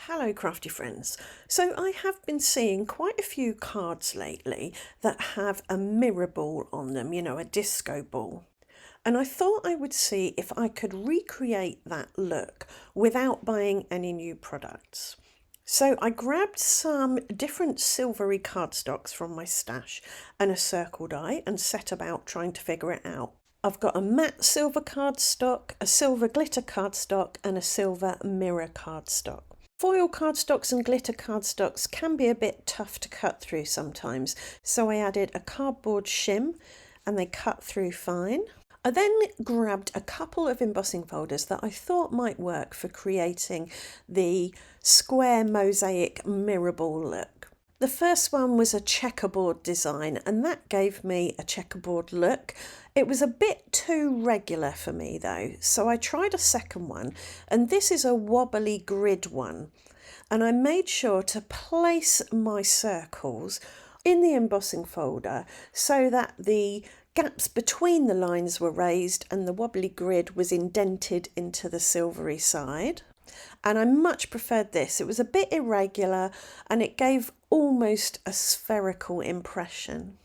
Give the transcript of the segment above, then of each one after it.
Hello crafty friends. So I have been seeing quite a few cards lately that have a mirror ball on them, a disco ball. And I thought I would see if I could recreate that look without buying any new products. So I grabbed some different silvery cardstocks from my stash and a circle die and set about trying to figure it out. I've got a matte silver cardstock, a silver glitter cardstock and a silver mirror cardstock. Foil cardstocks and glitter cardstocks can be a bit tough to cut through sometimes, so I added a cardboard shim and they cut through fine. I then grabbed a couple of embossing folders that I thought might work for creating the square mosaic mirror ball look. The first one was a checkerboard design and that gave me a checkerboard look. It was a bit too regular for me though, so I tried a second one, and this is a wobbly grid one. And I made sure to place my circles in the embossing folder so that the gaps between the lines were raised and the wobbly grid was indented into the silvery side. And I much preferred this. It was a bit irregular and it gave almost a spherical impression.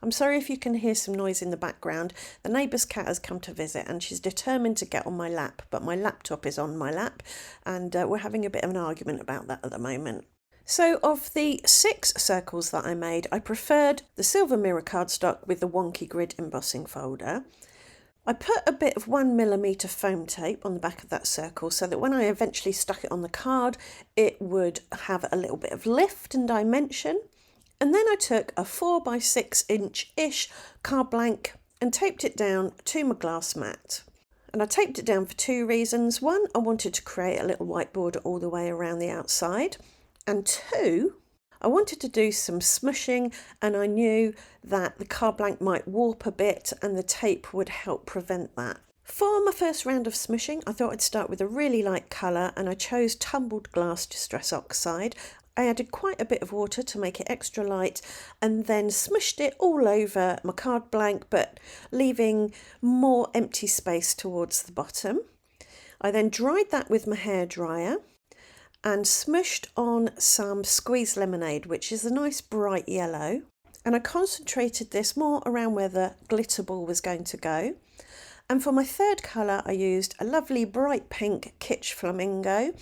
I'm sorry if you can hear some noise in the background. The neighbour's cat has come to visit and she's determined to get on my lap, but my laptop is on my lap and we're having a bit of an argument about that at the moment. So of the 6 circles that I made, I preferred the silver mirror cardstock with the wonky grid embossing folder. I put a bit of 1mm foam tape on the back of that circle so that when I eventually stuck it on the card, it would have a little bit of lift and dimension. And then I took a 4x6 inch-ish card blank and taped it down to my glass mat. And I taped it down for 2 reasons. 1, I wanted to create a little white border all the way around the outside. And 2, I wanted to do some smushing and I knew that the card blank might warp a bit and the tape would help prevent that. For my first round of smushing, I thought I'd start with a really light colour and I chose tumbled glass distress oxide. I added quite a bit of water to make it extra light and then smushed it all over my card blank, but leaving more empty space towards the bottom. I then dried that with my hairdryer and smushed on some squeezed lemonade, which is a nice bright yellow. And I concentrated this more around where the glitter ball was going to go. And for my third colour, I used a lovely bright pink Kitsch Flamingo.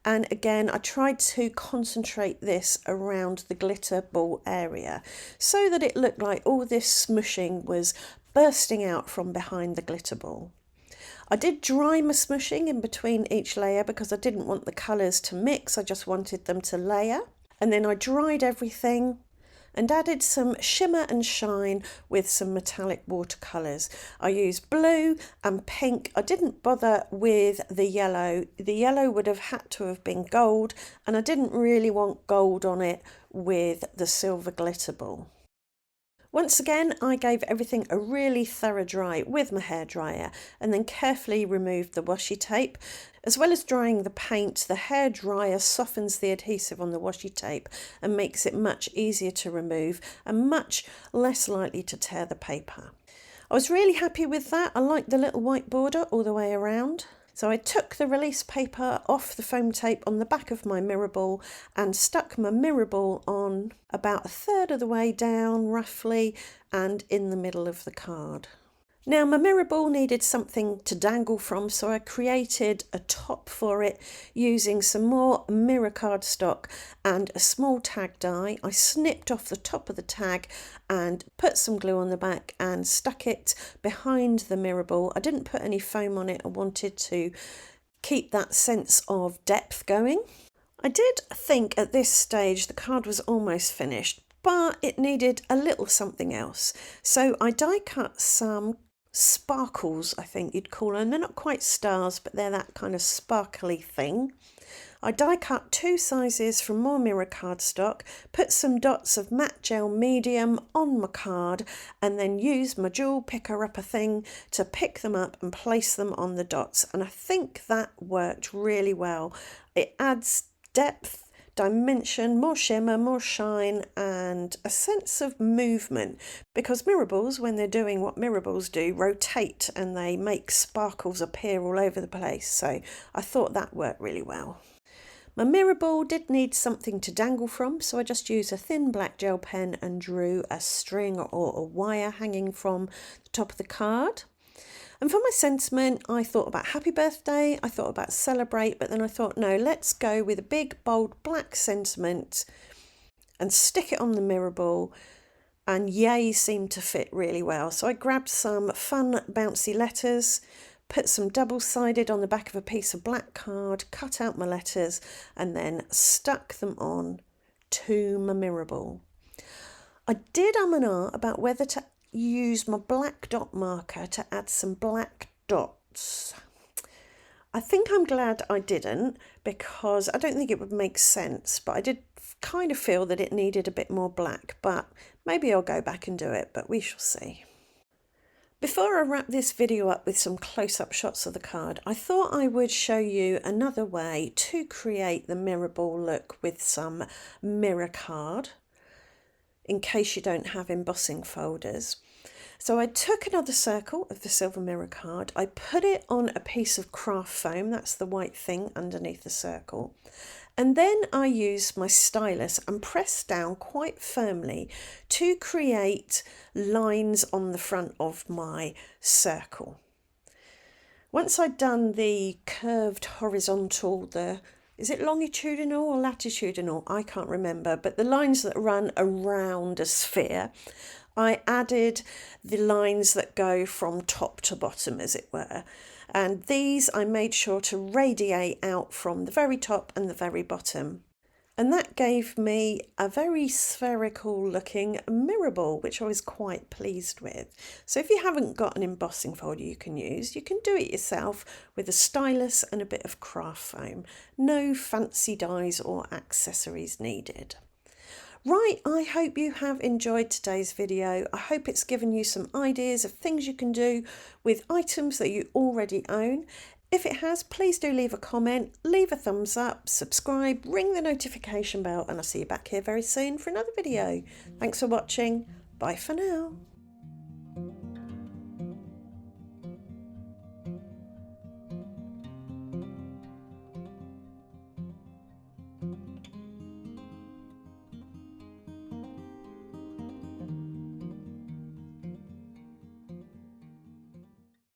And again, I tried to concentrate this around the glitter ball area so that it looked like all this smushing was bursting out from behind the glitter ball. I did dry my smushing in between each layer because I didn't want the colours to mix, I just wanted them to layer. And then I dried everything and added some shimmer and shine with some metallic watercolours. I used blue and pink. I didn't bother with the yellow. The yellow would have had to have been gold and I didn't really want gold on it with the silver glitter ball. Once again, I gave everything a really thorough dry with my hairdryer and then carefully removed the washi tape. As well as drying the paint, the hairdryer softens the adhesive on the washi tape and makes it much easier to remove and much less likely to tear the paper. I was really happy with that. I liked the little white border all the way around. So I took the release paper off the foam tape on the back of my mirror ball and stuck my mirror ball on about 1/3 of the way down roughly and in the middle of the card. Now my mirror ball needed something to dangle from, so I created a top for it using some more mirror cardstock and a small tag die. I snipped off the top of the tag and put some glue on the back and stuck it behind the mirror ball. I didn't put any foam on it. I wanted to keep that sense of depth going. I did think at this stage the card was almost finished, but it needed a little something else. So I die cut some sparkles, I think you'd call them. They're not quite stars, but they're that kind of sparkly thing. I die cut 2 sizes from more mirror cardstock, put some dots of matte gel medium on my card, and then used my jewel picker-upper thing to pick them up and place them on the dots. And I think that worked really well. It adds depth, dimension, more shimmer, more shine and a sense of movement, because mirror balls, when they're doing what mirror balls do, rotate and they make sparkles appear all over the place. So I thought that worked really well. My mirror ball did need something to dangle from, so I just used a thin black gel pen and drew a string or a wire hanging from the top of the card. And for my sentiment, I thought about happy birthday, I thought about celebrate, but then I thought, no, let's go with a big, bold black sentiment and stick it on the mirror ball. And yay seemed to fit really well. So I grabbed some fun, bouncy letters, put some double-sided on the back of a piece of black card, cut out my letters, and then stuck them on to my mirror ball. I did and ah about whether to use my black dot marker to add some black dots. I think I'm glad I didn't, because I don't think it would make sense, but I did kind of feel that it needed a bit more black, but maybe I'll go back and do it, but we shall see. Before I wrap this video up with some close-up shots of the card, I thought I would show you another way to create the mirror ball look with some mirror card, in case you don't have embossing folders. So I took another circle of the silver mirror card, I put it on a piece of craft foam, that's the white thing underneath the circle, and then I used my stylus and pressed down quite firmly to create lines on the front of my circle. Once I'd done the curved horizontal, is it longitudinal or latitudinal? I can't remember, but the lines that run around a sphere, I added the lines that go from top to bottom, as it were. And these I made sure to radiate out from the very top and the very bottom. And that gave me a very spherical looking mirror ball, which I was quite pleased with. So if you haven't got an embossing folder you can use, you can do it yourself with a stylus and a bit of craft foam. No fancy dies or accessories needed. Right, I hope you have enjoyed today's video. I hope it's given you some ideas of things you can do with items that you already own. If it has, please do leave a comment, leave a thumbs up, subscribe, ring the notification bell, and I'll see you back here very soon for another video. Thanks for watching. Bye for now.